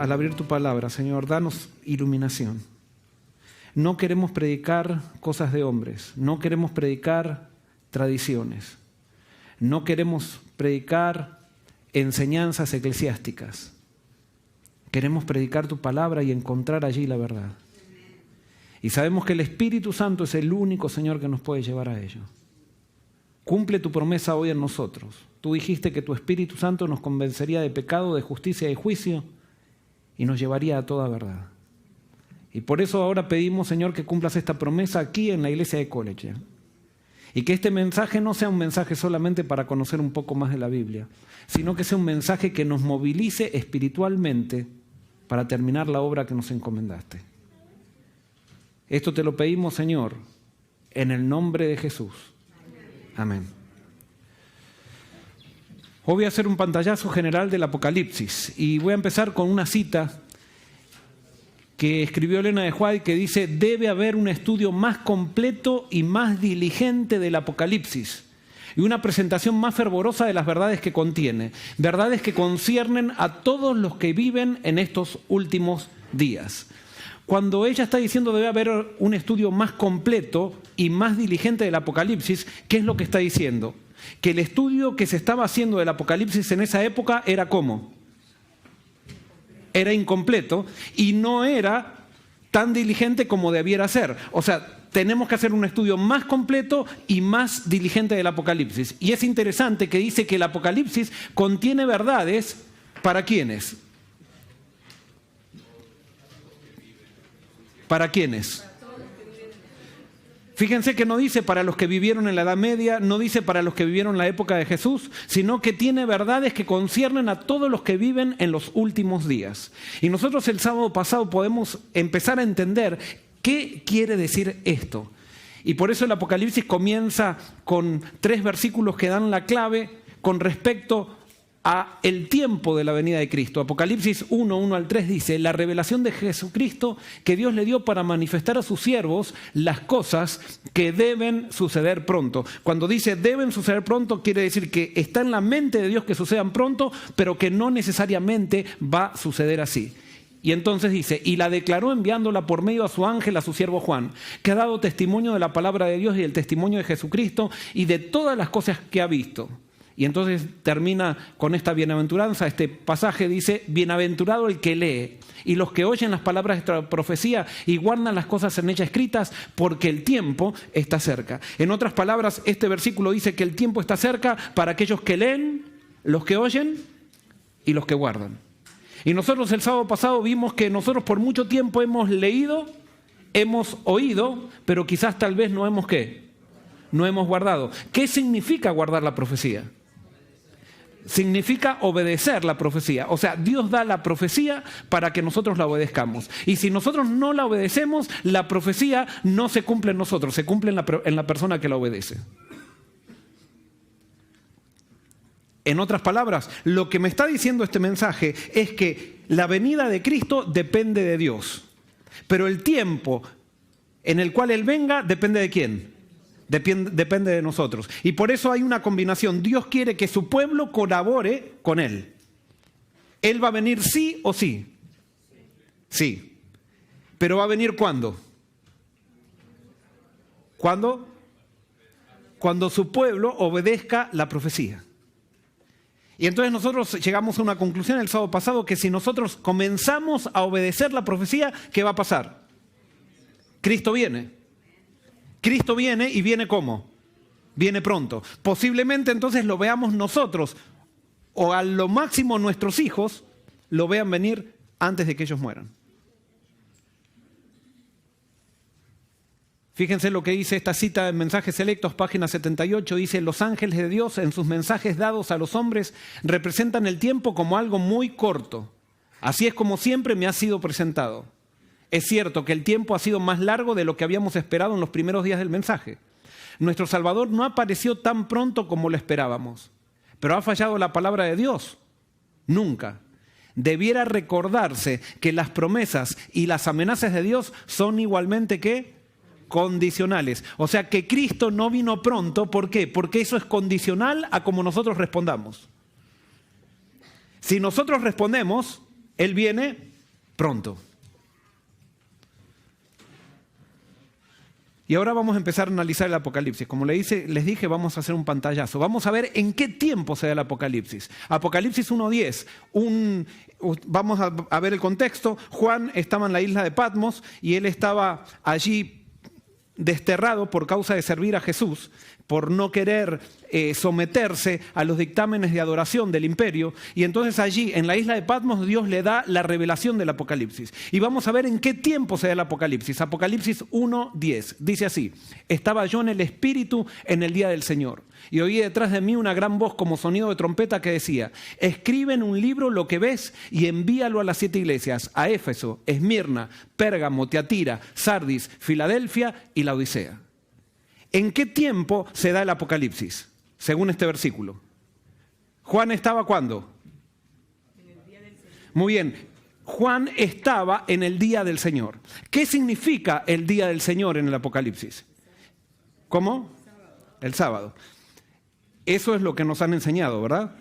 al abrir tu palabra, Señor, danos iluminación. No queremos predicar cosas de hombres, no queremos predicar tradiciones, no queremos predicar enseñanzas eclesiásticas. Queremos predicar tu palabra y encontrar allí la verdad. Y sabemos que el Espíritu Santo es el único, Señor, que nos puede llevar a ello. Cumple tu promesa hoy en nosotros. Tú dijiste que tu Espíritu Santo nos convencería de pecado, de justicia y de juicio y nos llevaría a toda verdad. Y por eso ahora pedimos, Señor, que cumplas esta promesa aquí en la iglesia de Collegium. Y que este mensaje no sea un mensaje solamente para conocer un poco más de la Biblia, sino que sea un mensaje que nos movilice espiritualmente para terminar la obra que nos encomendaste. Esto te lo pedimos, Señor, en el nombre de Jesús. Amén. Hoy voy a hacer un pantallazo general del Apocalipsis y voy a empezar con una cita que escribió Elena de White que dice: debe haber un estudio más completo y más diligente del Apocalipsis y una presentación más fervorosa de las verdades que contiene, verdades que conciernen a todos los que viven en estos últimos días. Cuando ella está diciendo debe haber un estudio más completo y más diligente del Apocalipsis, ¿qué es lo que está diciendo? Que el estudio que se estaba haciendo del Apocalipsis en esa época era ¿cómo? Era incompleto y no era tan diligente como debiera ser. O sea, tenemos que hacer un estudio más completo y más diligente del Apocalipsis. Y es interesante que dice que el Apocalipsis contiene verdades ¿para quiénes? ¿Para quiénes? Fíjense que no dice para los que vivieron en la Edad Media, no dice para los que vivieron en la época de Jesús, sino que tiene verdades que conciernen a todos los que viven en los últimos días. Y nosotros el sábado pasado podemos empezar a entender qué quiere decir esto. Y por eso el Apocalipsis comienza con 3 versículos que dan la clave con respecto a el tiempo de la venida de Cristo. Apocalipsis 1, 1 al 3 dice: la revelación de Jesucristo que Dios le dio para manifestar a sus siervos las cosas que deben suceder pronto. Cuando dice deben suceder pronto, quiere decir que está en la mente de Dios que sucedan pronto, pero que no necesariamente va a suceder así. Y entonces dice: y la declaró enviándola por medio a su ángel, a su siervo Juan, que ha dado testimonio de la palabra de Dios y el testimonio de Jesucristo y de todas las cosas que ha visto. Y entonces termina con esta bienaventuranza, este pasaje dice: bienaventurado el que lee y los que oyen las palabras de esta profecía y guardan las cosas en ella escritas, porque el tiempo está cerca. En otras palabras, este versículo dice que el tiempo está cerca para aquellos que leen, los que oyen y los que guardan. Y nosotros el sábado pasado vimos que nosotros por mucho tiempo hemos leído, hemos oído, pero quizás tal vez no hemos ¿qué? No hemos guardado. ¿Qué significa guardar la profecía? Significa obedecer la profecía. O sea, Dios da la profecía para que nosotros la obedezcamos. Y si nosotros no la obedecemos, la profecía no se cumple en nosotros, se cumple en la persona que la obedece. En otras palabras, lo que me está diciendo este mensaje es que la venida de Cristo depende de Dios. Pero el tiempo en el cual Él venga depende de ¿quién? Depende de nosotros. Y por eso hay una combinación. Dios quiere que su pueblo colabore con Él. Él va a venir sí o sí. Sí. Pero va a venir ¿cuándo? ¿Cuándo? Cuando su pueblo obedezca la profecía. Y entonces nosotros llegamos a una conclusión el sábado pasado, que si nosotros comenzamos a obedecer la profecía, ¿qué va a pasar? Cristo viene. Cristo viene y viene ¿cómo? Viene pronto. Posiblemente entonces lo veamos nosotros, o a lo máximo nuestros hijos lo vean venir antes de que ellos mueran. Fíjense lo que dice esta cita en Mensajes Selectos, página 78, dice: los ángeles de Dios en sus mensajes dados a los hombres representan el tiempo como algo muy corto. Así es como siempre me ha sido presentado. Es cierto que el tiempo ha sido más largo de lo que habíamos esperado en los primeros días del mensaje. Nuestro Salvador no apareció tan pronto como lo esperábamos. ¿Pero ha fallado la palabra de Dios? Nunca. Debiera recordarse que las promesas y las amenazas de Dios son igualmente ¿qué? Condicionales. O sea que Cristo no vino pronto. ¿Por qué? Porque eso es condicional a cómo nosotros respondamos. Si nosotros respondemos, Él viene pronto. Y ahora vamos a empezar a analizar el Apocalipsis. Como les dije, vamos a hacer un pantallazo. Vamos a ver en qué tiempo se da el Apocalipsis. Apocalipsis 1:10. Vamos a ver el contexto. Juan estaba en la isla de Patmos y él estaba allí desterrado por causa de servir a Jesús, por no querer someterse a los dictámenes de adoración del imperio. Y entonces allí, en la isla de Patmos, Dios le da la revelación del Apocalipsis. Y vamos a ver en qué tiempo se da el Apocalipsis. Apocalipsis 1:10. Dice así: estaba yo en el Espíritu en el día del Señor, y oí detrás de mí una gran voz como sonido de trompeta que decía: escribe en un libro lo que ves y envíalo a las 7 iglesias, a Éfeso, Esmirna, Pérgamo, Tiatira, Sardis, Filadelfia y la Odisea. ¿En qué tiempo se da el Apocalipsis? Según este versículo. ¿Juan estaba cuándo? En el día del Señor. Muy bien. Juan estaba en el día del Señor. ¿Qué significa el día del Señor en el Apocalipsis? ¿Cómo? El sábado. Eso es lo que nos han enseñado, ¿verdad?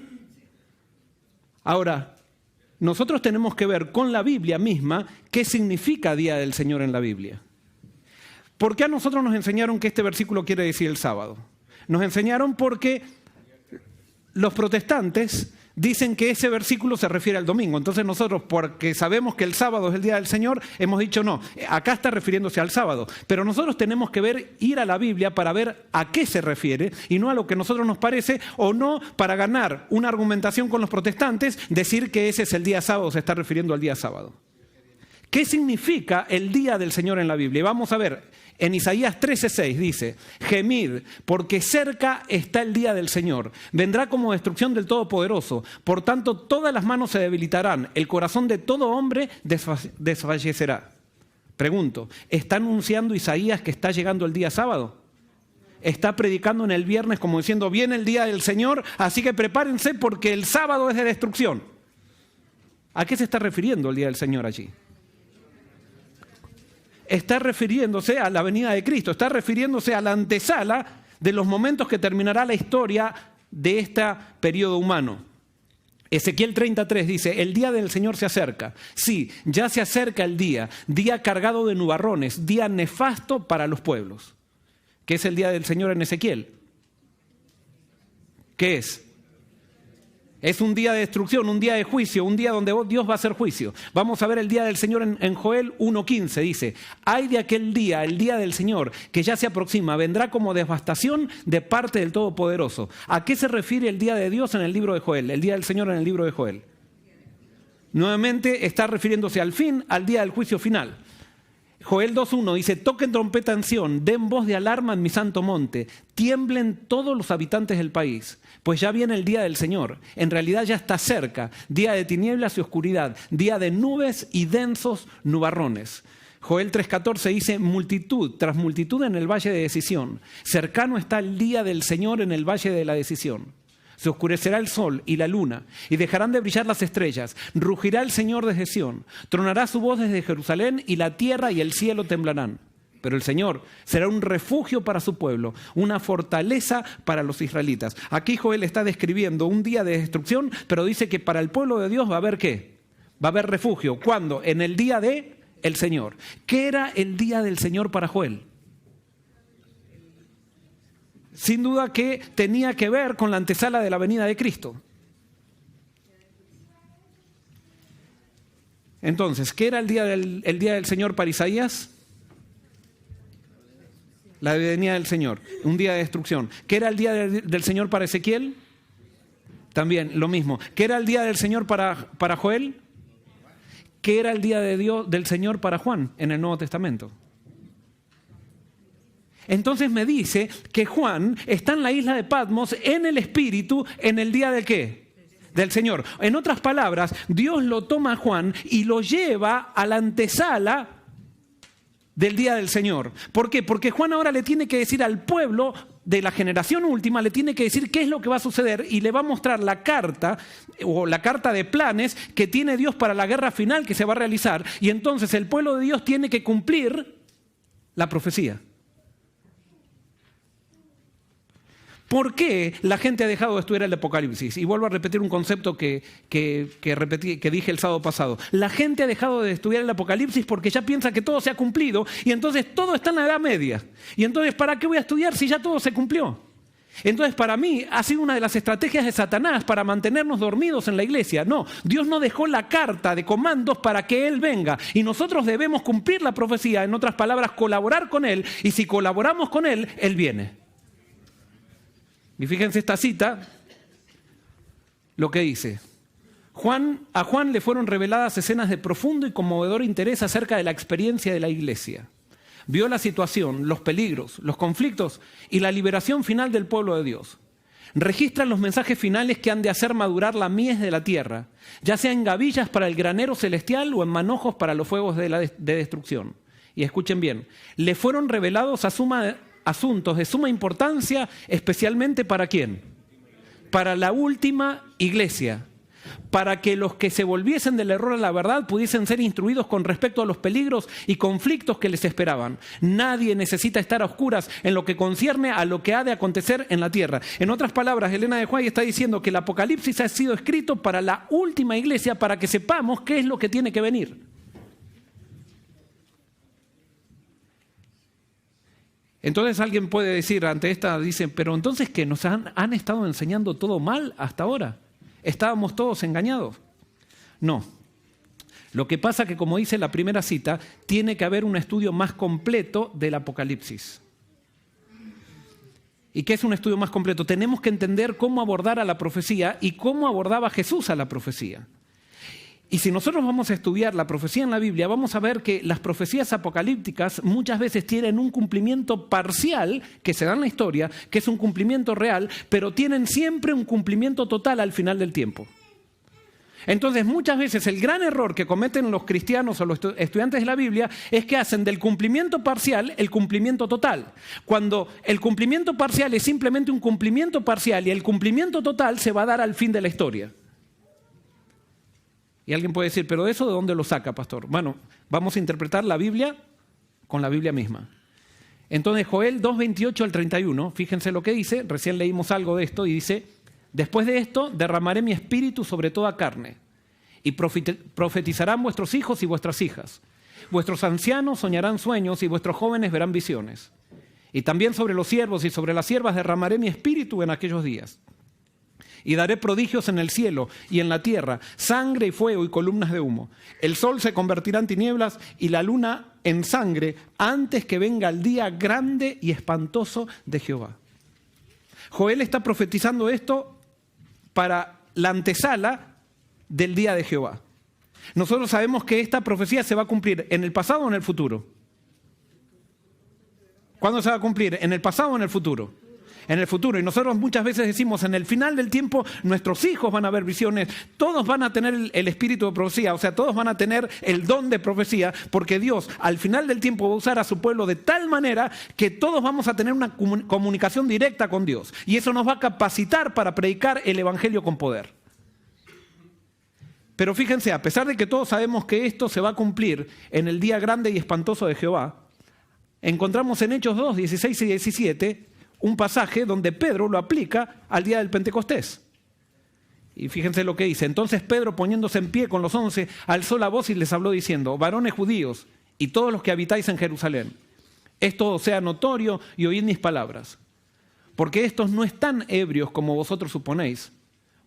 Ahora, nosotros tenemos que ver con la Biblia misma qué significa día del Señor en la Biblia. ¿Por qué a nosotros nos enseñaron que este versículo quiere decir el sábado? Nos enseñaron porque los protestantes dicen que ese versículo se refiere al domingo. Entonces nosotros, porque sabemos que el sábado es el día del Señor, hemos dicho no, acá está refiriéndose al sábado. Pero nosotros tenemos que ir a la Biblia para ver a qué se refiere y no a lo que a nosotros nos parece, o no para ganar una argumentación con los protestantes, decir que ese es el día sábado, se está refiriendo al día sábado. ¿Qué significa el día del Señor en la Biblia? Y vamos a ver, en Isaías 13:6 dice: gemid, porque cerca está el día del Señor. Vendrá como destrucción del Todopoderoso. Por tanto, todas las manos se debilitarán. El corazón de todo hombre desfallecerá. Pregunto, ¿está anunciando Isaías que está llegando el día sábado? ¿Está predicando en el viernes como diciendo: viene el día del Señor, así que prepárense porque el sábado es de destrucción? ¿A qué se está refiriendo el día del Señor allí? Está refiriéndose a la venida de Cristo, está refiriéndose a la antesala de los momentos que terminará la historia de este periodo humano. Ezequiel 33 dice: el día del Señor se acerca. Sí, ya se acerca el día cargado de nubarrones, día nefasto para los pueblos. ¿Qué es el día del Señor en Ezequiel? ¿Qué es? Es un día de destrucción, un día de juicio, un día donde Dios va a hacer juicio. Vamos a ver el día del Señor en Joel 1:15. Dice: ay de aquel día, el día del Señor, que ya se aproxima, vendrá como devastación de parte del Todopoderoso. ¿A qué se refiere el día de Dios en el libro de Joel? El día del Señor en el libro de Joel. Nuevamente está refiriéndose al fin, al día del juicio final. Joel 2:1 dice: toquen trompeta en Sión, den voz de alarma en mi santo monte, tiemblen todos los habitantes del país, pues ya viene el día del Señor. En realidad ya está cerca, día de tinieblas y oscuridad, día de nubes y densos nubarrones. Joel 3:14 dice: multitud tras multitud en el valle de decisión, cercano está el día del Señor en el valle de la decisión. Se oscurecerá el sol y la luna, y dejarán de brillar las estrellas. Rugirá el Señor desde Sión, tronará su voz desde Jerusalén, y la tierra y el cielo temblarán. Pero el Señor será un refugio para su pueblo, una fortaleza para los israelitas. Aquí Joel está describiendo un día de destrucción, pero dice que para el pueblo de Dios va a haber ¿qué? Va a haber refugio. ¿Cuándo? En el día de el Señor. ¿Qué era el día del Señor para Joel? Sin duda que tenía que ver con la antesala de la venida de Cristo. Entonces, ¿qué era el día del Señor para Isaías? La venida del Señor, un día de destrucción. ¿Qué era el día del Señor para Ezequiel? También lo mismo. ¿Qué era el día del Señor para Joel? ¿Qué era el día del Señor para Juan en el Nuevo Testamento? Entonces me dice que Juan está en la isla de Patmos, en el Espíritu, en el día de ¿qué? Del Señor. En otras palabras, Dios lo toma a Juan y lo lleva a la antesala del día del Señor. ¿Por qué? Porque Juan ahora le tiene que decir al pueblo de la generación última, le tiene que decir qué es lo que va a suceder y le va a mostrar la carta o la carta de planes que tiene Dios para la guerra final que se va a realizar. Y entonces el pueblo de Dios tiene que cumplir la profecía. ¿Por qué la gente ha dejado de estudiar el Apocalipsis? Y vuelvo a repetir un concepto que dije el sábado pasado. La gente ha dejado de estudiar el Apocalipsis porque ya piensa que todo se ha cumplido y entonces todo está en la Edad Media. Y entonces, ¿para qué voy a estudiar si ya todo se cumplió? Entonces, para mí, ha sido una de las estrategias de Satanás para mantenernos dormidos en la iglesia. No, Dios no dejó la carta de comandos para que Él venga. Y nosotros debemos cumplir la profecía, en otras palabras, colaborar con Él. Y si colaboramos con Él, Él viene. Y fíjense esta cita, lo que dice. A Juan le fueron reveladas escenas de profundo y conmovedor interés acerca de la experiencia de la iglesia. Vio la situación, los peligros, los conflictos y la liberación final del pueblo de Dios. Registra los mensajes finales que han de hacer madurar la mies de la tierra, ya sea en gavillas para el granero celestial o en manojos para los fuegos de destrucción. Y escuchen bien, le fueron revelados asuntos de suma importancia, especialmente ¿para quién? Para la última iglesia. Para que los que se volviesen del error a la verdad pudiesen ser instruidos con respecto a los peligros y conflictos que les esperaban. Nadie necesita estar a oscuras en lo que concierne a lo que ha de acontecer en la tierra. En otras palabras, Elena de White está diciendo que el Apocalipsis ha sido escrito para la última iglesia, para que sepamos qué es lo que tiene que venir. Entonces alguien puede decir ante esta, dice, pero entonces ¿qué? ¿Nos han estado enseñando todo mal hasta ahora? ¿Estábamos todos engañados? No. Lo que pasa que, como dice la primera cita, tiene que haber un estudio más completo del Apocalipsis. ¿Y qué es un estudio más completo? Tenemos que entender cómo abordar a la profecía y cómo abordaba Jesús a la profecía. Y si nosotros vamos a estudiar la profecía en la Biblia, vamos a ver que las profecías apocalípticas muchas veces tienen un cumplimiento parcial que se da en la historia, que es un cumplimiento real, pero tienen siempre un cumplimiento total al final del tiempo. Entonces, muchas veces el gran error que cometen los cristianos o los estudiantes de la Biblia es que hacen del cumplimiento parcial el cumplimiento total. Cuando el cumplimiento parcial es simplemente un cumplimiento parcial y el cumplimiento total se va a dar al fin de la historia. Y alguien puede decir, ¿pero eso de dónde lo saca, pastor? Bueno, vamos a interpretar la Biblia con la Biblia misma. Entonces, Joel 2:28 al 31, fíjense lo que dice, recién leímos algo de esto y dice, después de esto derramaré mi espíritu sobre toda carne y profetizarán vuestros hijos y vuestras hijas. Vuestros ancianos soñarán sueños y vuestros jóvenes verán visiones. Y también sobre los siervos y sobre las siervas derramaré mi espíritu en aquellos días. Y daré prodigios en el cielo y en la tierra, sangre y fuego y columnas de humo. El sol se convertirá en tinieblas y la luna en sangre antes que venga el día grande y espantoso de Jehová. Joel está profetizando esto para la antesala del día de Jehová. Nosotros sabemos que esta profecía se va a cumplir en el pasado o en el futuro. ¿Cuándo se va a cumplir? ¿En el pasado o en el futuro? En el futuro. Y nosotros muchas veces decimos, en el final del tiempo nuestros hijos van a ver visiones, todos van a tener el espíritu de profecía, o sea, todos van a tener el don de profecía, porque Dios al final del tiempo va a usar a su pueblo de tal manera que todos vamos a tener una comunicación directa con Dios. Y eso nos va a capacitar para predicar el evangelio con poder. Pero fíjense, a pesar de que todos sabemos que esto se va a cumplir en el día grande y espantoso de Jehová, encontramos en Hechos 2, 16 y 17, un pasaje donde Pedro lo aplica al día del Pentecostés. Y fíjense lo que dice. Entonces Pedro, poniéndose en pie con los 11, alzó la voz y les habló diciendo, varones judíos y todos los que habitáis en Jerusalén, esto os sea notorio y oíd mis palabras. Porque estos no están ebrios como vosotros suponéis,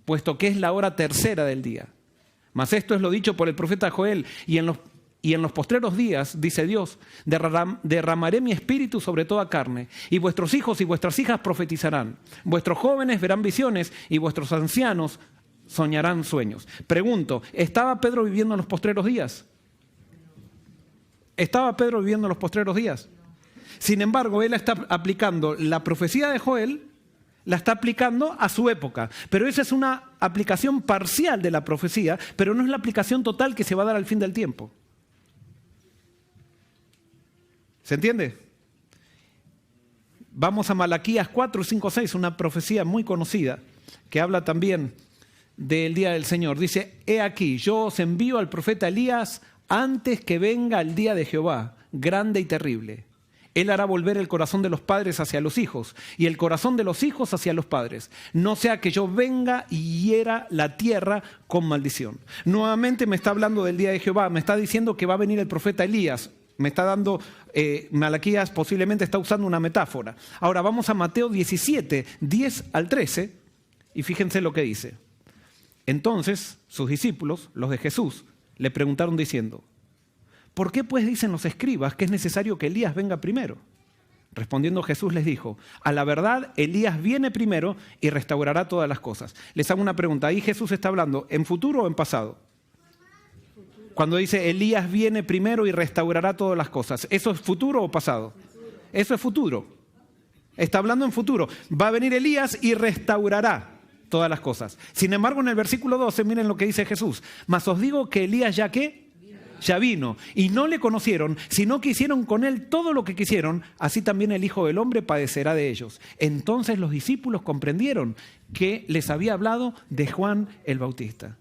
puesto que es la hora tercera del día. Mas esto es lo dicho por el profeta Joel, y en los postreros días, dice Dios, derramaré mi espíritu sobre toda carne, y vuestros hijos y vuestras hijas profetizarán, vuestros jóvenes verán visiones, y vuestros ancianos soñarán sueños. Pregunto, ¿estaba Pedro viviendo en los postreros días? ¿Estaba Pedro viviendo en los postreros días? Sin embargo, él está aplicando la profecía de Joel, la está aplicando a su época. Pero esa es una aplicación parcial de la profecía, pero no es la aplicación total que se va a dar al fin del tiempo. ¿Se entiende? Vamos a Malaquías 4, 5, 6, una profecía muy conocida que habla también del día del Señor. Dice, he aquí, yo os envío al profeta Elías antes que venga el día de Jehová, grande y terrible. Él hará volver el corazón de los padres hacia los hijos y el corazón de los hijos hacia los padres. No sea que yo venga y hiera la tierra con maldición. Nuevamente me está hablando del día de Jehová. Me está diciendo que va a venir el profeta Elías. Me está dando, Malaquías posiblemente está usando una metáfora. Ahora vamos a Mateo 17, 10 al 13 y fíjense lo que dice. Entonces sus discípulos, los de Jesús, le preguntaron diciendo: ¿por qué pues dicen los escribas que es necesario que Elías venga primero? Respondiendo Jesús les dijo: a la verdad Elías viene primero y restaurará todas las cosas. Les hago una pregunta, ¿ahí Jesús está hablando en futuro o en pasado? Cuando dice Elías viene primero y restaurará todas las cosas, ¿eso es futuro o pasado? Eso es futuro. Está hablando en futuro. Va a venir Elías y restaurará todas las cosas. Sin embargo, en el versículo 12, miren lo que dice Jesús. Mas os digo que Elías ya ¿qué? Ya vino. Y no le conocieron, sino que hicieron con él todo lo que quisieron. Así también el Hijo del Hombre padecerá de ellos. Entonces los discípulos comprendieron que les había hablado de Juan el Bautista.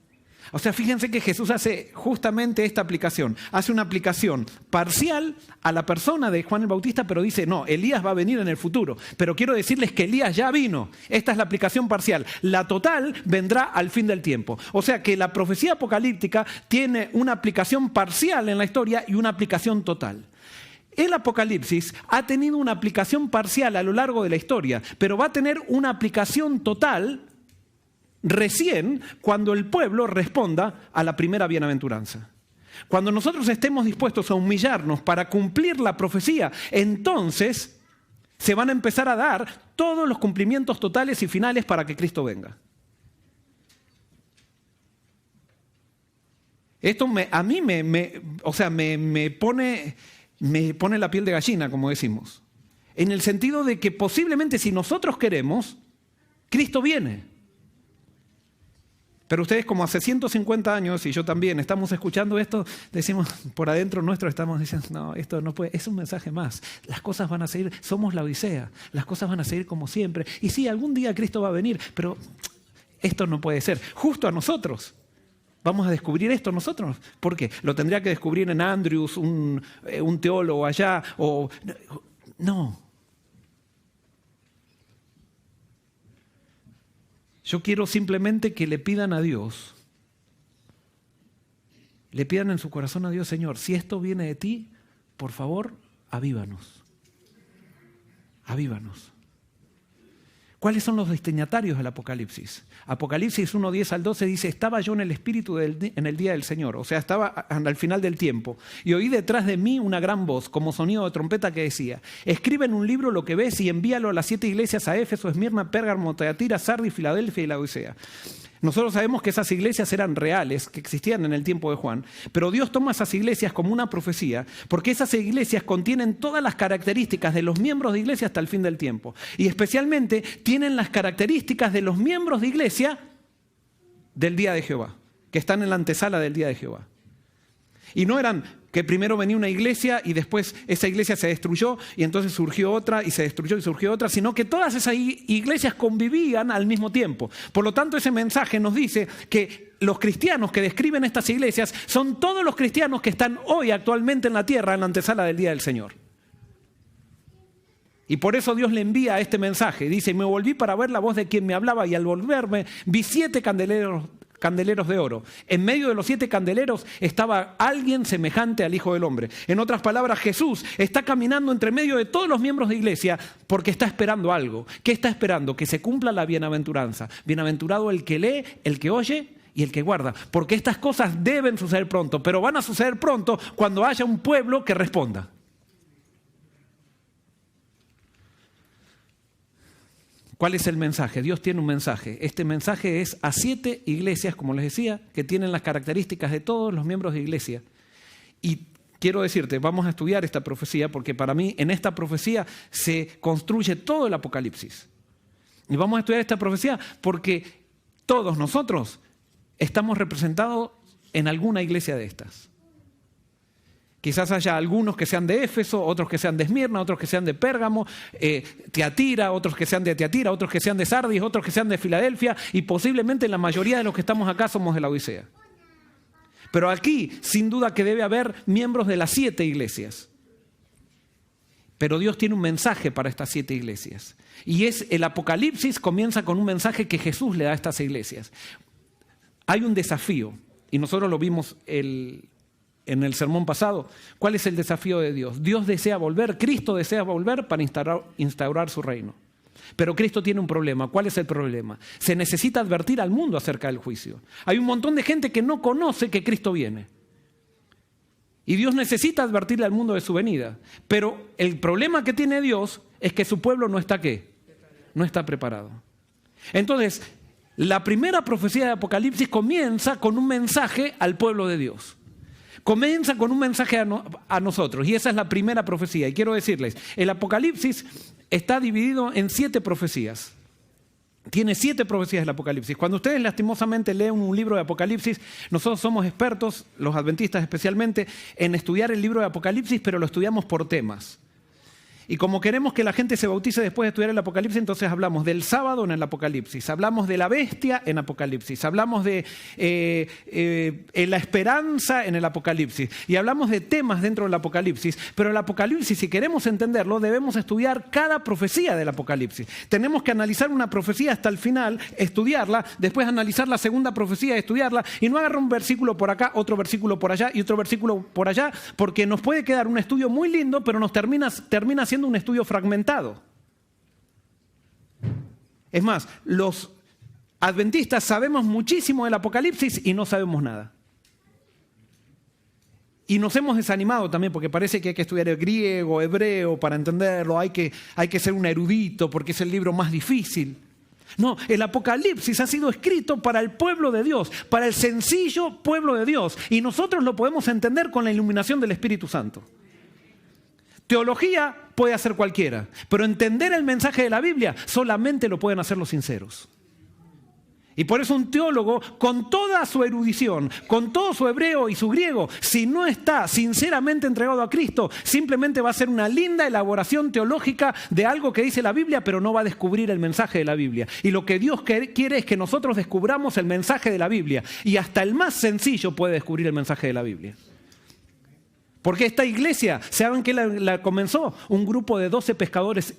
O sea, fíjense que Jesús hace justamente esta aplicación. Hace una aplicación parcial a la persona de Juan el Bautista, pero dice, no, Elías va a venir en el futuro. Pero quiero decirles que Elías ya vino. Esta es la aplicación parcial. La total vendrá al fin del tiempo. O sea que la profecía apocalíptica tiene una aplicación parcial en la historia y una aplicación total. El Apocalipsis ha tenido una aplicación parcial a lo largo de la historia, pero va a tener una aplicación total recién cuando el pueblo responda a la primera bienaventuranza. Cuando nosotros estemos dispuestos a humillarnos para cumplir la profecía, entonces se van a empezar a dar todos los cumplimientos totales y finales para que Cristo venga. Esto a mí me pone la piel de gallina, como decimos. En el sentido de que posiblemente si nosotros queremos, Cristo viene. Pero ustedes, como hace 150 años, y yo también, estamos escuchando esto, decimos, por adentro nuestro estamos diciendo, no, esto no puede, es un mensaje más. Las cosas van a seguir, somos la Odisea, las cosas van a seguir como siempre. Y sí, algún día Cristo va a venir, pero esto no puede ser. Justo a nosotros. Vamos a descubrir esto nosotros. ¿Por qué? Lo tendría que descubrir en Andrews, un teólogo allá, o... No. Yo quiero simplemente que le pidan a Dios, le pidan en su corazón a Dios, Señor, si esto viene de ti, por favor, avívanos. Avívanos. ¿Cuáles son los destinatarios del Apocalipsis? Apocalipsis 1, 10 al 12 dice, estaba yo en el Espíritu en el día del Señor, o sea, estaba al final del tiempo, y oí detrás de mí una gran voz, como sonido de trompeta que decía, escribe en un libro lo que ves y envíalo a las 7 iglesias, a Éfeso, Esmirna, Pérgamo, Tiatira, Sardis, Filadelfia y Laodicea. Nosotros sabemos que esas iglesias eran reales, que existían en el tiempo de Juan, pero Dios toma esas iglesias como una profecía, porque esas iglesias contienen todas las características de los miembros de iglesia hasta el fin del tiempo. Y especialmente tienen las características de los miembros de iglesia del día de Jehová, que están en la antesala del día de Jehová. Y no eran que primero venía una iglesia y después esa iglesia se destruyó y entonces surgió otra y se destruyó y surgió otra, sino que todas esas iglesias convivían al mismo tiempo. Por lo tanto, ese mensaje nos dice que los cristianos que describen estas iglesias son todos los cristianos que están hoy actualmente en la tierra en la antesala del día del Señor. Y por eso Dios le envía este mensaje. Dice, me volví para ver la voz de quien me hablaba y al volverme vi 7 candeleros de oro. En medio de los 7 candeleros estaba alguien semejante al Hijo del Hombre. En otras palabras, Jesús está caminando entre medio de todos los miembros de iglesia porque está esperando algo. ¿Qué está esperando? Que se cumpla la bienaventuranza. Bienaventurado el que lee, el que oye y el que guarda. Porque estas cosas deben suceder pronto, pero van a suceder pronto cuando haya un pueblo que responda. ¿Cuál es el mensaje? Dios tiene un mensaje. Este mensaje es a 7 iglesias, como les decía, que tienen las características de todos los miembros de iglesia. Y quiero decirte, vamos a estudiar esta profecía porque para mí en esta profecía se construye todo el Apocalipsis. Y vamos a estudiar esta profecía porque todos nosotros estamos representados en alguna iglesia de estas. Quizás haya algunos que sean de Éfeso, otros que sean de Esmirna, otros que sean de Pérgamo, Tiatira, otros que sean de Tiatira, otros que sean de Sardis, otros que sean de Filadelfia, y posiblemente la mayoría de los que estamos acá somos de la Odisea. Pero aquí, sin duda que debe haber miembros de las 7 iglesias. Pero Dios tiene un mensaje para estas 7 iglesias. Y el Apocalipsis comienza con un mensaje que Jesús le da a estas iglesias. Hay un desafío, y nosotros lo vimos en el sermón pasado. ¿Cuál es el desafío de Dios? Dios desea volver, Cristo desea volver para instaurar su reino. Pero Cristo tiene un problema. ¿Cuál es el problema? Se necesita advertir al mundo acerca del juicio. Hay un montón de gente que no conoce que Cristo viene. Y Dios necesita advertirle al mundo de su venida. Pero el problema que tiene Dios es que su pueblo no está ¿qué? No está preparado. Entonces, la primera profecía de Apocalipsis comienza con un mensaje al pueblo de Dios. Comienza con un mensaje a nosotros. Y esa es la primera profecía. Y quiero decirles, el Apocalipsis está dividido en 7 profecías. Tiene 7 profecías del Apocalipsis. Cuando ustedes lastimosamente leen un libro de Apocalipsis, nosotros somos expertos, los adventistas especialmente, en estudiar el libro de Apocalipsis, pero lo estudiamos por temas. Y como queremos que la gente se bautice después de estudiar el Apocalipsis, entonces hablamos del sábado en el Apocalipsis, hablamos de la bestia en Apocalipsis, hablamos de la esperanza en el Apocalipsis y hablamos de temas dentro del Apocalipsis. Pero el Apocalipsis, si queremos entenderlo, debemos estudiar cada profecía del Apocalipsis. Tenemos que analizar una profecía hasta el final, estudiarla, después analizar la segunda profecía, estudiarla y no agarrar un versículo por acá, otro versículo por allá y otro versículo por allá, porque nos puede quedar un estudio muy lindo, pero nos termina siendo un estudio fragmentado. Es más, los adventistas sabemos muchísimo del Apocalipsis y no sabemos nada. Y nos hemos desanimado también porque parece que hay que estudiar el griego, hebreo para entenderlo, hay que ser un erudito porque es el libro más difícil. No, el Apocalipsis ha sido escrito para el pueblo de Dios, para el sencillo pueblo de Dios, y nosotros lo podemos entender con la iluminación del Espíritu Santo. Teología puede hacer cualquiera, pero entender el mensaje de la Biblia solamente lo pueden hacer los sinceros. Y por eso un teólogo, con toda su erudición, con todo su hebreo y su griego, si no está sinceramente entregado a Cristo, simplemente va a ser una linda elaboración teológica de algo que dice la Biblia, pero no va a descubrir el mensaje de la Biblia. Y lo que Dios quiere es que nosotros descubramos el mensaje de la Biblia. Y hasta el más sencillo puede descubrir el mensaje de la Biblia. Porque esta iglesia, ¿saben qué la comenzó? Un grupo de 12 pescadores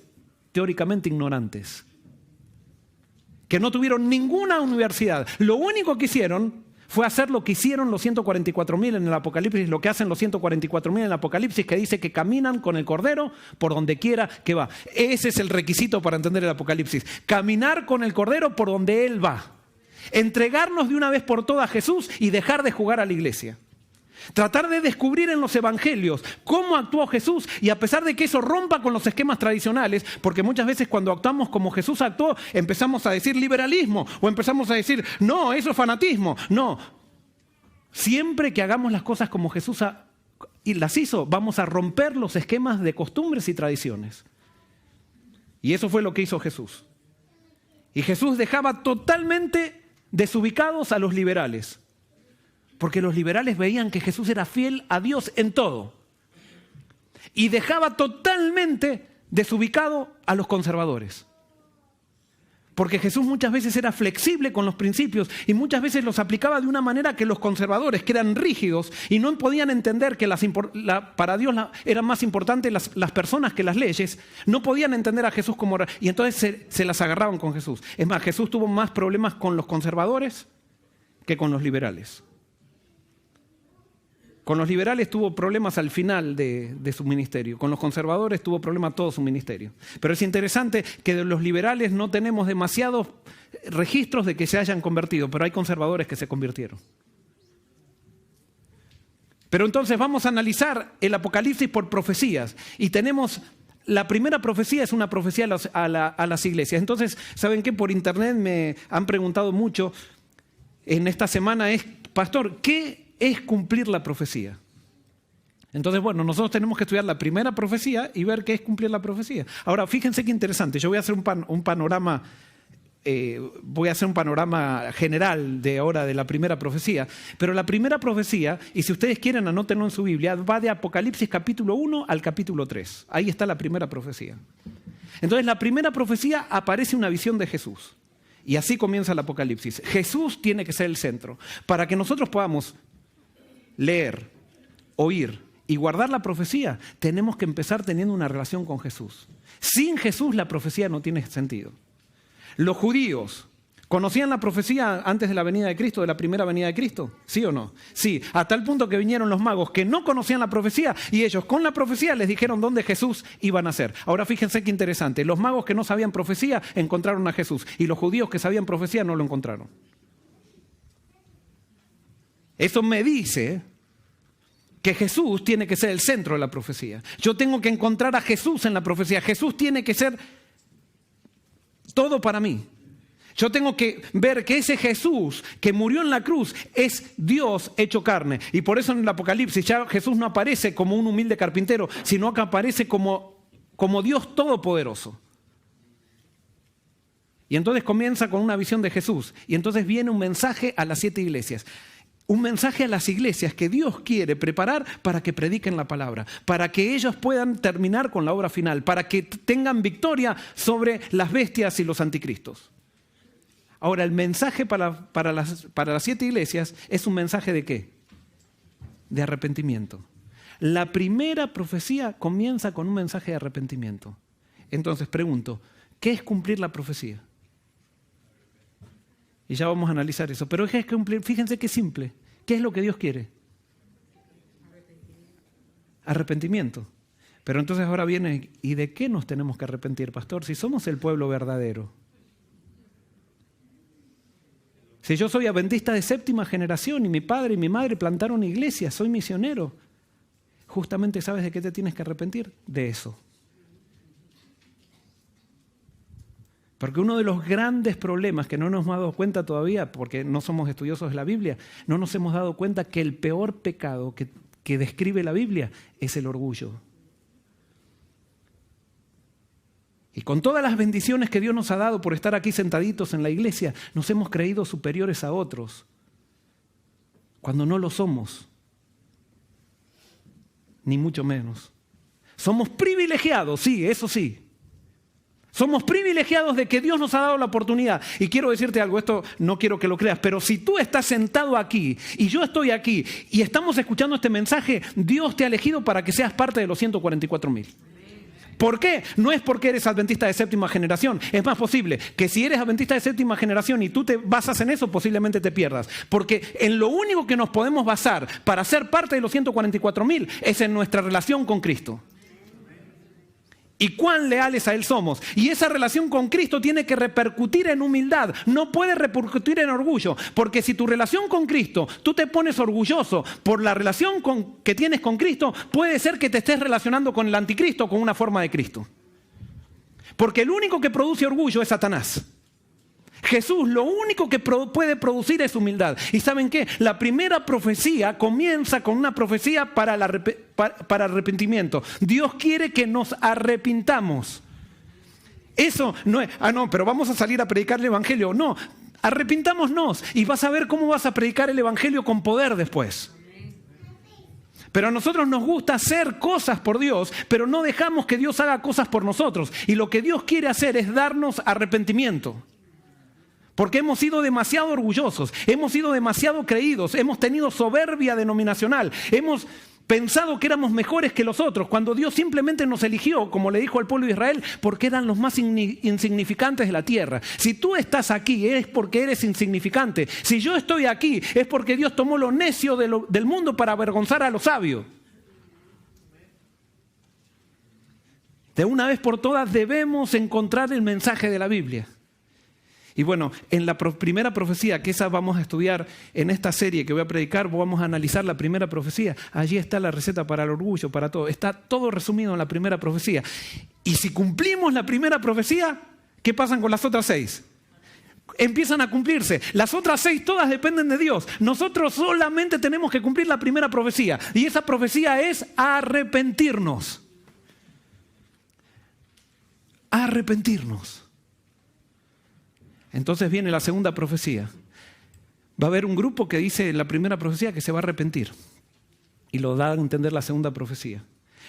teóricamente ignorantes, que no tuvieron ninguna universidad. Lo único que hicieron fue hacer lo que hicieron los 144.000 en el Apocalipsis, lo que hacen los 144.000 en el Apocalipsis, que dice que caminan con el Cordero por donde quiera que va. Ese es el requisito para entender el Apocalipsis. Caminar con el Cordero por donde Él va. Entregarnos de una vez por todas a Jesús y dejar de jugar a la iglesia. Tratar de descubrir en los evangelios cómo actuó Jesús, y a pesar de que eso rompa con los esquemas tradicionales, porque muchas veces cuando actuamos como Jesús actuó, empezamos a decir liberalismo o empezamos a decir, no, eso es fanatismo. No, siempre que hagamos las cosas como Jesús las hizo, vamos a romper los esquemas de costumbres y tradiciones. Y eso fue lo que hizo Jesús. Y Jesús dejaba totalmente desubicados a los liberales. Porque los liberales veían que Jesús era fiel a Dios en todo. Y dejaba totalmente desubicado a los conservadores. Porque Jesús muchas veces era flexible con los principios y muchas veces los aplicaba de una manera que los conservadores, que eran rígidos y no podían entender que para Dios eran más importantes las personas que las leyes, no podían entender a Jesús como... Y entonces se las agarraban con Jesús. Es más, Jesús tuvo más problemas con los conservadores que con los liberales. Con los liberales tuvo problemas al final de su ministerio. Con los conservadores tuvo problemas todo su ministerio. Pero es interesante que de los liberales no tenemos demasiados registros de que se hayan convertido, pero hay conservadores que se convirtieron. Pero entonces vamos a analizar el Apocalipsis por profecías. Y tenemos... La primera profecía es una profecía a las iglesias. Entonces, ¿saben qué? Por internet me han preguntado mucho en esta semana pastor, ¿qué es cumplir la profecía? Entonces, bueno, nosotros tenemos que estudiar la primera profecía y ver qué es cumplir la profecía. Ahora, fíjense qué interesante. Yo voy a hacer un panorama general de ahora de la primera profecía. Pero la primera profecía, y si ustedes quieren anótenlo en su Biblia, va de Apocalipsis capítulo 1 al capítulo 3. Ahí está la primera profecía. Entonces, la primera profecía aparece una visión de Jesús. Y así comienza el Apocalipsis. Jesús tiene que ser el centro. Para que nosotros podamos leer, oír y guardar la profecía, tenemos que empezar teniendo una relación con Jesús. Sin Jesús la profecía no tiene sentido. Los judíos, ¿conocían la profecía antes de la venida de Cristo, de la primera venida de Cristo? ¿Sí o no? Sí, hasta el punto que vinieron los magos que no conocían la profecía y ellos con la profecía les dijeron dónde Jesús iba a nacer. Ahora fíjense qué interesante, los magos que no sabían profecía encontraron a Jesús y los judíos que sabían profecía no lo encontraron. Eso me dice que Jesús tiene que ser el centro de la profecía. Yo tengo que encontrar a Jesús en la profecía. Jesús tiene que ser todo para mí. Yo tengo que ver que ese Jesús que murió en la cruz es Dios hecho carne. Y por eso en el Apocalipsis ya Jesús no aparece como un humilde carpintero, sino que aparece como Dios todopoderoso. Y entonces comienza con una visión de Jesús. Y entonces viene un mensaje a las 7 iglesias. Un mensaje a las iglesias que Dios quiere preparar para que prediquen la palabra, para que ellos puedan terminar con la obra final, para que tengan victoria sobre las bestias y los anticristos. Ahora, el mensaje para las 7 iglesias es un mensaje ¿de qué? De arrepentimiento. La primera profecía comienza con un mensaje de arrepentimiento. Entonces, pregunto, ¿qué es cumplir la profecía? Y ya vamos a analizar eso. Pero es cumplir, fíjense qué simple. ¿Qué es lo que Dios quiere? Arrepentimiento. Pero entonces ahora viene, ¿y de qué nos tenemos que arrepentir, pastor? Si somos el pueblo verdadero. Si yo soy adventista de 7ª generación y mi padre y mi madre plantaron iglesias, soy misionero. Justamente, ¿sabes de qué te tienes que arrepentir? De eso. Porque uno de los grandes problemas que no nos hemos dado cuenta todavía, porque no somos estudiosos de la Biblia, no nos hemos dado cuenta que el peor pecado que describe la Biblia es el orgullo. Y con todas las bendiciones que Dios nos ha dado por estar aquí sentaditos en la iglesia, nos hemos creído superiores a otros, cuando no lo somos, ni mucho menos. Somos privilegiados, sí, eso sí. Somos privilegiados de que Dios nos ha dado la oportunidad. Y quiero decirte algo, esto no quiero que lo creas, pero si tú estás sentado aquí y yo estoy aquí y estamos escuchando este mensaje, Dios te ha elegido para que seas parte de los 144,000. ¿Por qué? No es porque eres adventista de 7ª generación. Es más posible que si eres adventista de 7ª generación y tú te basas en eso, posiblemente te pierdas. Porque en lo único que nos podemos basar para ser parte de los 144,000 es en nuestra relación con Cristo. Y cuán leales a Él somos. Y esa relación con Cristo tiene que repercutir en humildad. No puede repercutir en orgullo. Porque si tu relación con Cristo, tú te pones orgulloso por la relación que tienes con Cristo, puede ser que te estés relacionando con el anticristo, con una forma de Cristo. Porque el único que produce orgullo es Satanás. Jesús lo único que puede producir es humildad. ¿Y saben qué? La primera profecía comienza con una profecía para arrepentimiento. Dios quiere que nos arrepintamos. Eso no es, no, pero vamos a salir a predicar el evangelio. No, arrepintámonos y vas a ver cómo vas a predicar el evangelio con poder después. Pero a nosotros nos gusta hacer cosas por Dios, pero no dejamos que Dios haga cosas por nosotros. Y lo que Dios quiere hacer es darnos arrepentimiento. Porque hemos sido demasiado orgullosos, hemos sido demasiado creídos, hemos tenido soberbia denominacional, hemos pensado que éramos mejores que los otros, cuando Dios simplemente nos eligió, como le dijo al pueblo de Israel, porque eran los más insignificantes de la tierra. Si tú estás aquí es porque eres insignificante. Si yo estoy aquí es porque Dios tomó lo necio del mundo para avergonzar a los sabios. De una vez por todas debemos encontrar el mensaje de la Biblia. Y bueno, en la primera profecía, que esa vamos a estudiar en esta serie que voy a predicar, vamos a analizar la primera profecía. Allí está la receta para el orgullo, para todo. Está todo resumido en la primera profecía. Y si cumplimos la primera profecía, ¿qué pasa con las otras 6? Empiezan a cumplirse. Las otras 6 todas dependen de Dios. Nosotros solamente tenemos que cumplir la primera profecía. Y esa profecía es arrepentirnos. Arrepentirnos. Entonces viene la segunda profecía. Va a haber un grupo que dice en la primera profecía que se va a arrepentir. Y lo da a entender la segunda profecía.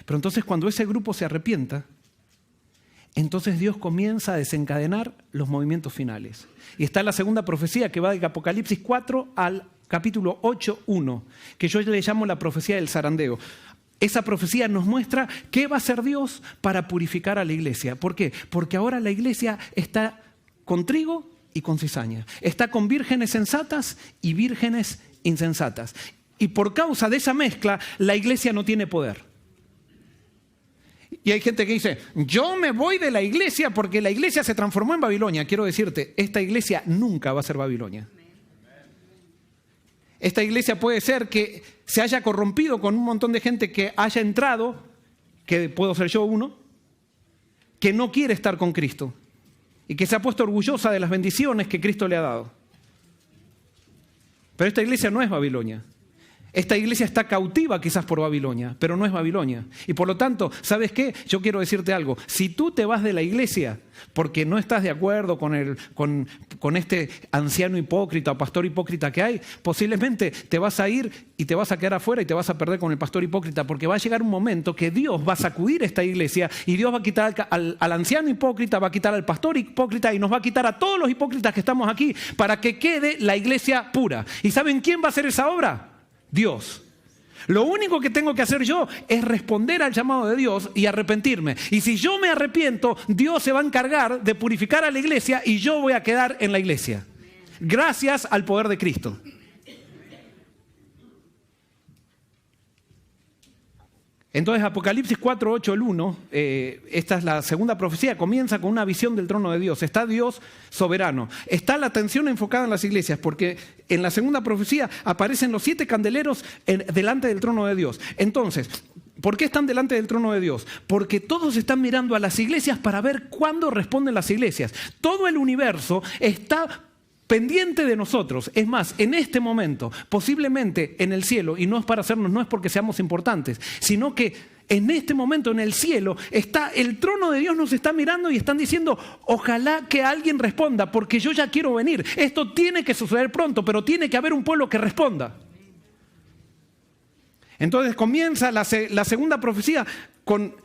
Pero entonces cuando ese grupo se arrepienta, entonces Dios comienza a desencadenar los movimientos finales. Y está la segunda profecía que va de Apocalipsis 4 al capítulo 8:1, que yo le llamo la profecía del zarandeo. esa profecía nos muestra qué va a hacer Dios para purificar a la iglesia. ¿Por qué? Porque ahora la iglesia está con trigo y con cizaña. Está con vírgenes sensatas y vírgenes insensatas. Y por causa de esa mezcla, la iglesia no tiene poder. Y hay gente que dice, yo me voy de la iglesia porque la iglesia se transformó en Babilonia. Quiero decirte, esta iglesia nunca va a ser Babilonia. Esta iglesia puede ser que se haya corrompido con un montón de gente que haya entrado, que puedo ser yo uno, que no quiere estar con Cristo y que se ha puesto orgullosa de las bendiciones que Cristo le ha dado. Pero esta iglesia no es Babilonia. Esta iglesia está cautiva quizás por Babilonia, pero no es Babilonia. Y por lo tanto, ¿sabes qué? Yo quiero decirte algo. Si tú te vas de la iglesia porque no estás de acuerdo con este anciano hipócrita o pastor hipócrita que hay, posiblemente te vas a ir y te vas a quedar afuera y te vas a perder con el pastor hipócrita, porque va a llegar un momento que Dios va a sacudir esta iglesia y Dios va a quitar al anciano hipócrita, va a quitar al pastor hipócrita y nos va a quitar a todos los hipócritas que estamos aquí para que quede la iglesia pura. ¿Y saben quién va a hacer esa obra? Dios. Lo único que tengo que hacer yo es responder al llamado de Dios y arrepentirme. Y si yo me arrepiento, Dios se va a encargar de purificar a la iglesia y yo voy a quedar en la iglesia. Gracias al poder de Cristo. Entonces Apocalipsis 4, 8, el 1, esta es la segunda profecía, comienza con una visión del trono de Dios. Está Dios soberano. Está la atención enfocada en las iglesias, porque en la segunda profecía aparecen los 7 candeleros delante del trono de Dios. Entonces, ¿por qué están delante del trono de Dios? Porque todos están mirando a las iglesias para ver cuándo responden las iglesias. Todo el universo está pendiente de nosotros. Es más, en este momento, posiblemente en el cielo, y no es para hacernos, no es porque seamos importantes, sino que en este momento en el cielo está el trono de Dios, nos está mirando y están diciendo, ojalá que alguien responda, porque yo ya quiero venir. Esto tiene que suceder pronto, pero tiene que haber un pueblo que responda. Entonces comienza la segunda profecía con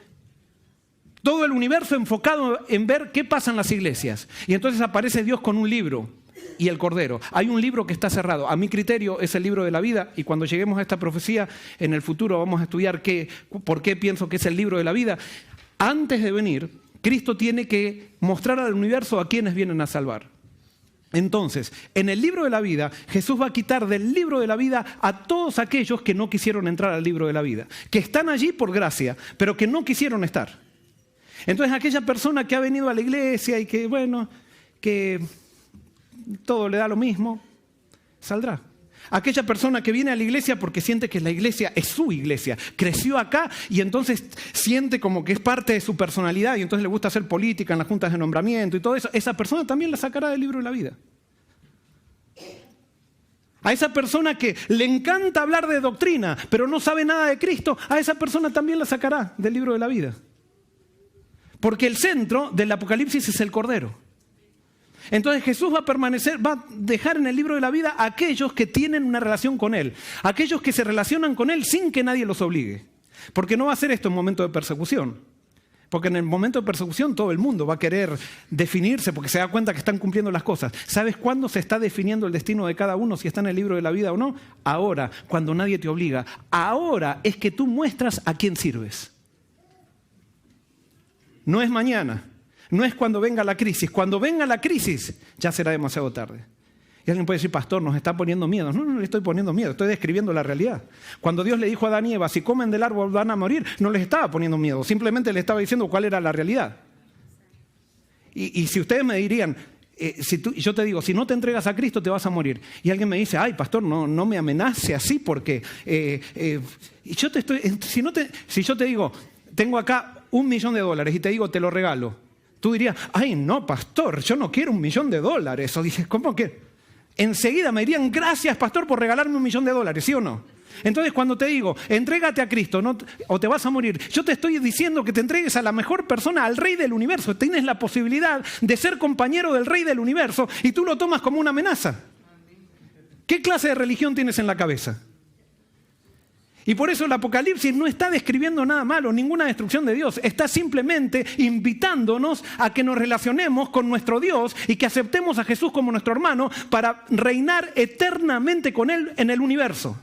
todo el universo enfocado en ver qué pasa en las iglesias. Y entonces aparece Dios con un libro y el Cordero. Hay un libro que está cerrado. A mi criterio es el libro de la vida, y cuando lleguemos a esta profecía en el futuro vamos a estudiar por qué pienso que es el libro de la vida. Antes de venir, Cristo tiene que mostrar al universo a quienes vienen a salvar. Entonces, en el libro de la vida, Jesús va a quitar del libro de la vida a todos aquellos que no quisieron entrar al libro de la vida, que están allí por gracia, pero que no quisieron estar. Entonces, aquella persona que ha venido a la iglesia y que, bueno, que todo le da lo mismo, saldrá. Aquella persona que viene a la iglesia porque siente que la iglesia es su iglesia, creció acá y entonces siente como que es parte de su personalidad y entonces le gusta hacer política en las juntas de nombramiento y todo eso, esa persona también la sacará del libro de la vida. A esa persona que le encanta hablar de doctrina, pero no sabe nada de Cristo, a esa persona también la sacará del libro de la vida. Porque el centro del Apocalipsis es el Cordero. Entonces Jesús va a dejar en el libro de la vida a aquellos que tienen una relación con Él, aquellos que se relacionan con Él sin que nadie los obligue. Porque no va a hacer esto en momento de persecución. Porque en el momento de persecución todo el mundo va a querer definirse porque se da cuenta que están cumpliendo las cosas. ¿Sabes cuándo se está definiendo el destino de cada uno, si está en el libro de la vida o no? Ahora, cuando nadie te obliga. Ahora es que tú muestras a quién sirves. No es mañana. No es cuando venga la crisis. Cuando venga la crisis ya será demasiado tarde. Y alguien puede decir, pastor, nos está poniendo miedo. No le estoy poniendo miedo, estoy describiendo la realidad. Cuando Dios le dijo a Adán y Eva, si comen del árbol van a morir, no les estaba poniendo miedo, simplemente le estaba diciendo cuál era la realidad. Y si ustedes me dirían, yo te digo, si no te entregas a Cristo te vas a morir. Y alguien me dice, ay, pastor, no me amenace así porque... si yo te digo, tengo acá $1.000.000 y te digo, te lo regalo. Tú dirías, ay, no, pastor, yo no quiero $1.000.000. O dices, ¿cómo que? Enseguida me dirían, gracias, pastor, por regalarme $1.000.000, ¿sí o no? Entonces, cuando te digo, entrégate a Cristo o te vas a morir, yo te estoy diciendo que te entregues a la mejor persona, al Rey del Universo. Tienes la posibilidad de ser compañero del Rey del Universo y tú lo tomas como una amenaza. ¿Qué clase de religión tienes en la cabeza? Y por eso el Apocalipsis no está describiendo nada malo, ninguna destrucción de Dios. Está simplemente invitándonos a que nos relacionemos con nuestro Dios y que aceptemos a Jesús como nuestro hermano para reinar eternamente con Él en el universo.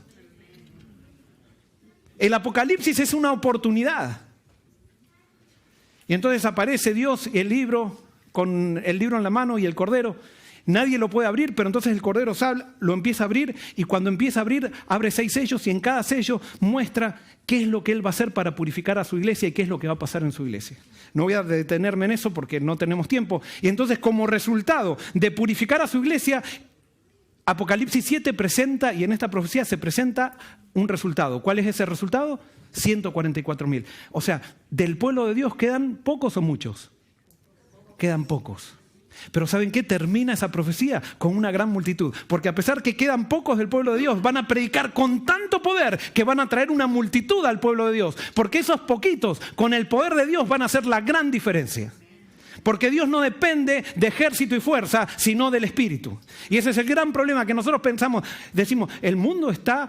El Apocalipsis es una oportunidad. Y entonces aparece Dios y el libro, con el libro en la mano y el Cordero. Nadie lo puede abrir, pero entonces el Cordero lo empieza a abrir, y cuando empieza a abrir, abre 6 sellos, y en cada sello muestra qué es lo que Él va a hacer para purificar a su iglesia y qué es lo que va a pasar en su iglesia. No voy a detenerme en eso porque no tenemos tiempo. Y entonces, como resultado de purificar a su iglesia, Apocalipsis 7 presenta, y en esta profecía se presenta un resultado. ¿Cuál es ese resultado? 144.000. O sea, del pueblo de Dios, ¿quedan pocos o muchos? Quedan pocos. Pero ¿saben qué? Termina esa profecía con una gran multitud. Porque a pesar que quedan pocos del pueblo de Dios, van a predicar con tanto poder que van a traer una multitud al pueblo de Dios. Porque esos poquitos, con el poder de Dios, van a hacer la gran diferencia. Porque Dios no depende de ejército y fuerza, sino del Espíritu. Y ese es el gran problema que nosotros pensamos. Decimos, el mundo está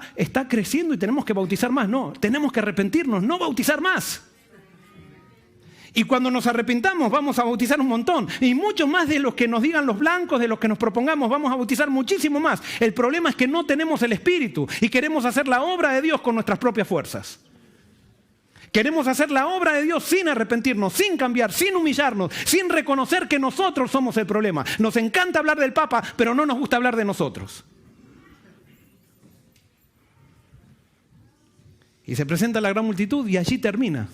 creciendo y tenemos que bautizar más. No, tenemos que arrepentirnos, no bautizar más. Y cuando nos arrepintamos vamos a bautizar un montón. Y mucho más de los que nos digan los blancos, de los que nos propongamos, vamos a bautizar muchísimo más. El problema es que no tenemos el Espíritu y queremos hacer la obra de Dios con nuestras propias fuerzas. Queremos hacer la obra de Dios sin arrepentirnos, sin cambiar, sin humillarnos, sin reconocer que nosotros somos el problema. Nos encanta hablar del Papa, pero no nos gusta hablar de nosotros. Y se presenta la gran multitud y allí termina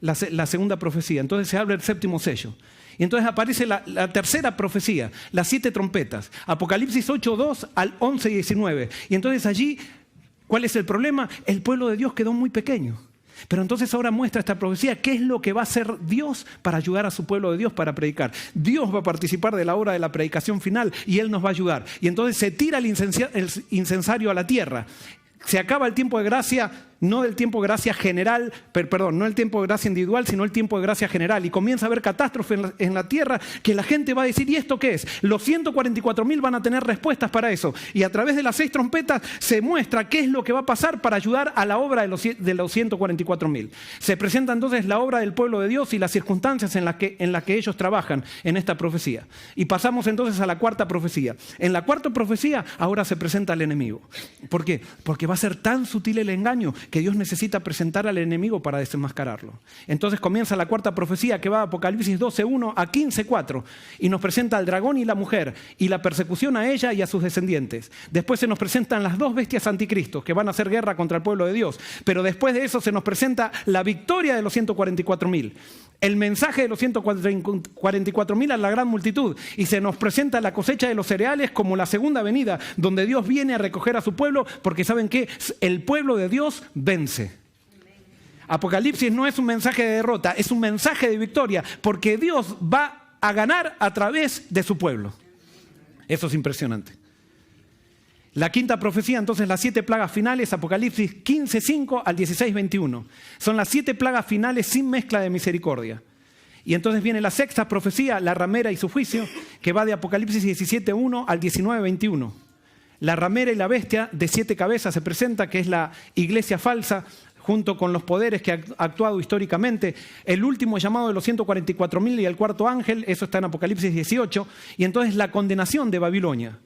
la segunda profecía. Entonces se abre el 7º sello. Y entonces aparece la tercera profecía, las 7 trompetas. Apocalipsis 8:2 al 11:19. Y entonces allí, ¿cuál es el problema? El pueblo de Dios quedó muy pequeño. Pero entonces ahora muestra esta profecía qué es lo que va a hacer Dios para ayudar a su pueblo de Dios para predicar. Dios va a participar de la obra de la predicación final y Él nos va a ayudar. Y entonces se tira el incensario a la tierra. Se acaba el tiempo de gracia, no el tiempo de gracia general, no el tiempo de gracia individual, sino el tiempo de gracia general. Y comienza a haber catástrofe en la tierra que la gente va a decir, ¿y esto qué es? Los 144.000 van a tener respuestas para eso. Y a través de las 6 trompetas se muestra qué es lo que va a pasar para ayudar a la obra de los 144.000. Se presenta entonces la obra del pueblo de Dios y las circunstancias en las que ellos trabajan en esta profecía. Y pasamos entonces a la cuarta profecía. En la cuarta profecía ahora se presenta el enemigo. ¿Por qué? Porque va a ser tan sutil el engaño que Dios necesita presentar al enemigo para desenmascararlo. Entonces comienza la cuarta profecía que va a Apocalipsis 12:1 a 15:4 y nos presenta al dragón y la mujer y la persecución a ella y a sus descendientes. Después se nos presentan las 2 bestias anticristos que van a hacer guerra contra el pueblo de Dios. Pero después de eso se nos presenta la victoria de los 144.000. El mensaje de los 144.000 a la gran multitud. Y se nos presenta la cosecha de los cereales como la segunda venida, donde Dios viene a recoger a su pueblo, porque ¿saben qué? El pueblo de Dios vence. Apocalipsis no es un mensaje de derrota, es un mensaje de victoria, porque Dios va a ganar a través de su pueblo. Eso es impresionante. La quinta profecía, entonces, las 7 plagas finales, Apocalipsis 15:5 al 16:21. Son las 7 plagas finales sin mezcla de misericordia. Y entonces viene la sexta profecía, la ramera y su juicio, que va de Apocalipsis 17:1 al 19:21. La ramera y la bestia de 7 cabezas se presenta, que es la iglesia falsa, junto con los poderes que ha actuado históricamente. El último llamado de los 144.000 y el cuarto ángel, eso está en Apocalipsis 18. Y entonces la condenación de Babilonia.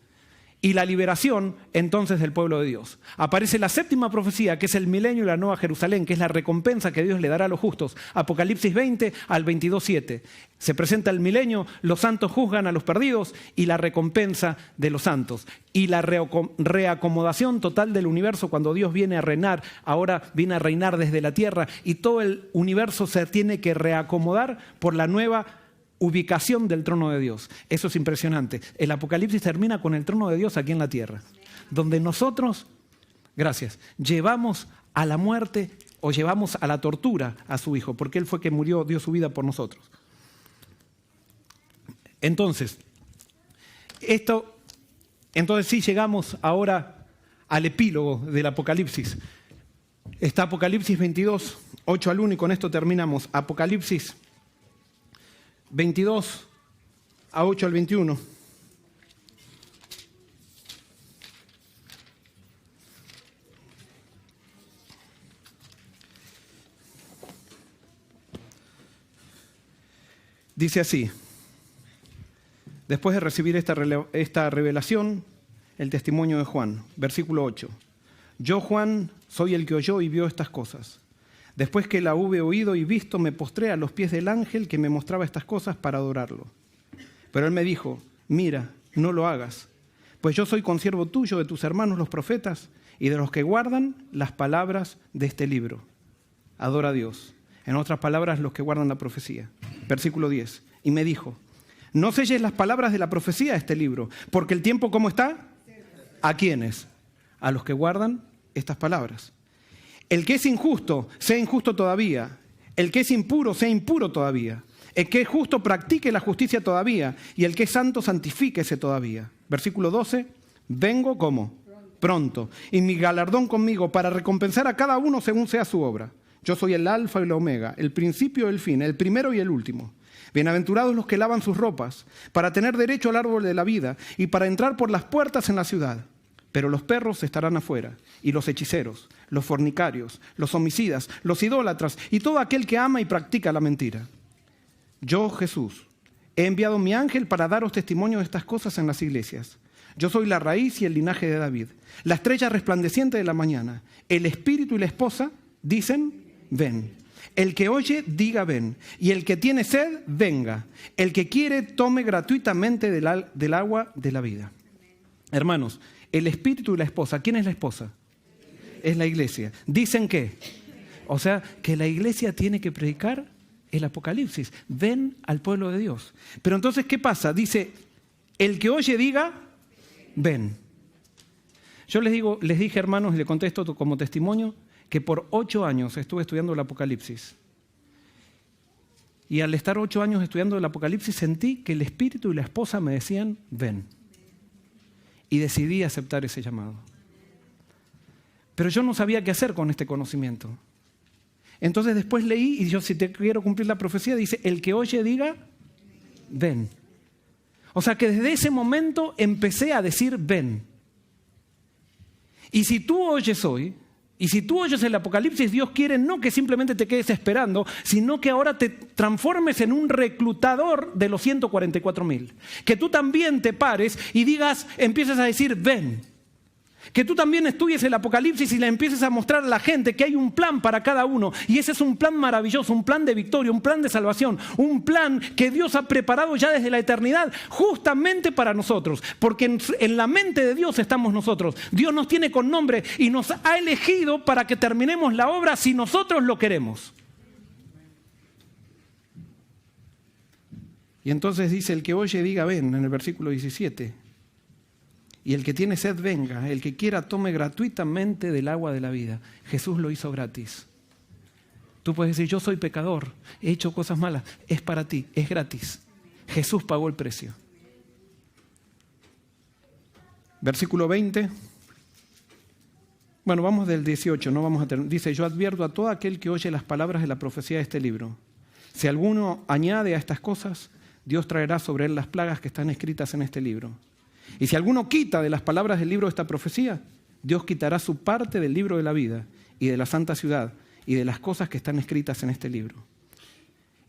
Y la liberación entonces del pueblo de Dios. Aparece la séptima profecía, que es el milenio y la nueva Jerusalén, que es la recompensa que Dios le dará a los justos. Apocalipsis 20 al 22:7. Se presenta el milenio, los santos juzgan a los perdidos y la recompensa de los santos. Y la reacomodación total del universo cuando Dios viene a reinar, ahora viene a reinar desde la tierra y todo el universo se tiene que reacomodar por la nueva ubicación del trono de Dios. Eso es impresionante. El Apocalipsis termina con el trono de Dios aquí en la tierra, donde nosotros, llevamos a la muerte o llevamos a la tortura a su Hijo, porque Él fue que murió, dio su vida por nosotros. Entonces sí llegamos ahora al epílogo del Apocalipsis. Está Apocalipsis 22, 8 al 1 y con esto terminamos. Apocalipsis 22, a 8 al 21. Dice así: después de recibir esta revelación, el testimonio de Juan, versículo 8. Yo, Juan, soy el que oyó y vio estas cosas. Después que la hube oído y visto, me postré a los pies del ángel que me mostraba estas cosas para adorarlo. Pero él me dijo, mira, no lo hagas, pues yo soy consiervo tuyo, de tus hermanos los profetas, y de los que guardan las palabras de este libro. Adora a Dios. En otras palabras, los que guardan la profecía. Versículo 10. Y me dijo, no selles las palabras de la profecía de este libro, porque el tiempo, ¿cómo está? ¿A quiénes? A los que guardan estas palabras. El que es injusto, sea injusto todavía. El que es impuro, sea impuro todavía. El que es justo, practique la justicia todavía. Y el que es santo, santifíquese todavía. Versículo 12. Vengo, ¿cómo? Pronto. Y mi galardón conmigo para recompensar a cada uno según sea su obra. Yo soy el alfa y el omega, el principio y el fin, el primero y el último. Bienaventurados los que lavan sus ropas, para tener derecho al árbol de la vida y para entrar por las puertas en la ciudad. Pero los perros estarán afuera, y los hechiceros, los fornicarios, los homicidas, los idólatras y todo aquel que ama y practica la mentira. Yo, Jesús, he enviado mi ángel para daros testimonio de estas cosas en las iglesias. Yo soy la raíz y el linaje de David, la estrella resplandeciente de la mañana. El espíritu y la esposa dicen, ven. El que oye, diga ven. Y el que tiene sed, venga. El que quiere, tome gratuitamente del agua de la vida. Hermanos, el espíritu y la esposa, ¿quién es la esposa? Es la iglesia. ¿Dicen qué? O sea, que la iglesia tiene que predicar el Apocalipsis. Ven al pueblo de Dios. Pero entonces, ¿qué pasa? Dice, el que oye, diga ven. Yo les dije, hermanos, y le contesto como testimonio, que por 8 años estuve estudiando el Apocalipsis. Y al estar 8 años estudiando el Apocalipsis, sentí que el espíritu y la esposa me decían, ven. Y decidí aceptar ese llamado. Pero yo no sabía qué hacer con este conocimiento. Entonces después leí, y yo, si te quiero cumplir la profecía, dice, el que oye, diga, ven. O sea que desde ese momento empecé a decir, ven. Y si tú oyes hoy, y si tú oyes el Apocalipsis, Dios quiere no que simplemente te quedes esperando, sino que ahora te transformes en un reclutador de los 144,000. Que tú también te pares y digas, empieces a decir, ven. Que tú también estudies el Apocalipsis y le empieces a mostrar a la gente que hay un plan para cada uno. Y ese es un plan maravilloso, un plan de victoria, un plan de salvación, un plan que Dios ha preparado ya desde la eternidad justamente para nosotros. Porque en la mente de Dios estamos nosotros. Dios nos tiene con nombre y nos ha elegido para que terminemos la obra si nosotros lo queremos. Y entonces dice, el que oye diga ven, en el versículo 17. Y el que tiene sed venga, el que quiera tome gratuitamente del agua de la vida. Jesús lo hizo gratis. Tú puedes decir, yo soy pecador, he hecho cosas malas. Es para ti, es gratis. Jesús pagó el precio. Versículo 20. Bueno, vamos del 18, no vamos a terminar. Dice, yo advierto a todo aquel que oye las palabras de la profecía de este libro. Si alguno añade a estas cosas, Dios traerá sobre él las plagas que están escritas en este libro. Y si alguno quita de las palabras del libro de esta profecía, Dios quitará su parte del libro de la vida y de la santa ciudad y de las cosas que están escritas en este libro.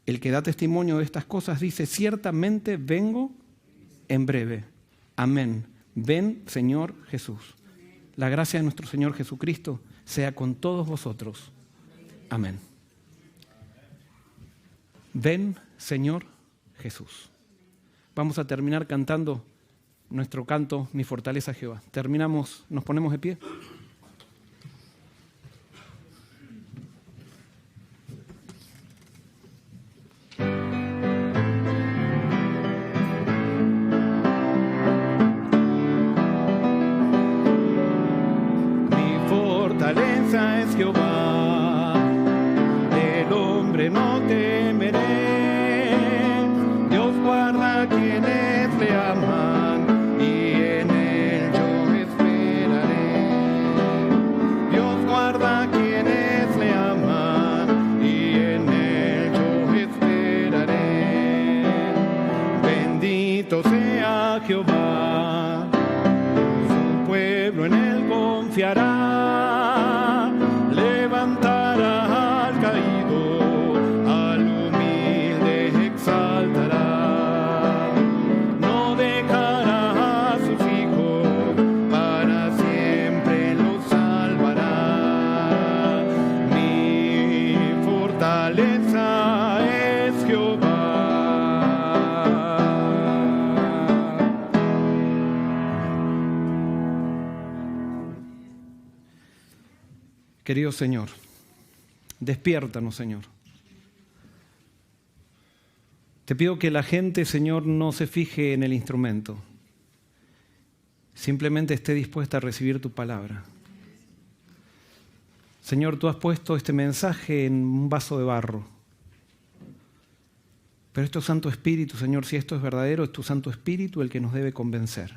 El que da testimonio de estas cosas dice, ciertamente vengo en breve. Amén. Ven, Señor Jesús. La gracia de nuestro Señor Jesucristo sea con todos vosotros. Amén. Ven, Señor Jesús. Vamos a terminar cantando nuestro canto, Mi fortaleza Jehová. Terminamos, nos ponemos de pie. Mi fortaleza es Jehová, del hombre no temeré. Dios guarda a quienes le aman. Jehová, su pueblo en él confiará, levantará al caído, al humilde Jehová. Querido Señor, despiértanos, Señor. Te pido que la gente, Señor, no se fije en el instrumento. Simplemente esté dispuesta a recibir tu palabra. Señor, tú has puesto este mensaje en un vaso de barro. Pero es tu Santo Espíritu, Señor, si esto es verdadero, es tu Santo Espíritu el que nos debe convencer.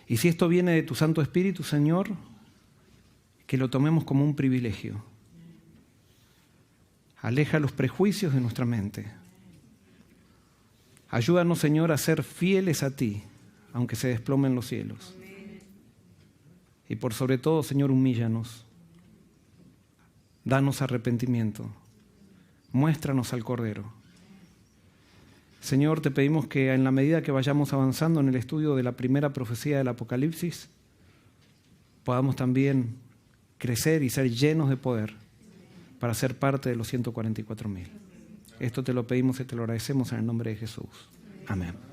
Y si esto viene de tu Santo Espíritu, Señor, que lo tomemos como un privilegio. Aleja los prejuicios de nuestra mente. Ayúdanos, Señor, a ser fieles a ti, aunque se desplomen los cielos. Y por sobre todo, Señor, humíllanos. Danos arrepentimiento. Muéstranos al Cordero. Señor, te pedimos que en la medida que vayamos avanzando en el estudio de la primera profecía del Apocalipsis, podamos también crecer y ser llenos de poder para ser parte de los 144.000. Esto te lo pedimos y te lo agradecemos en el nombre de Jesús. Amén.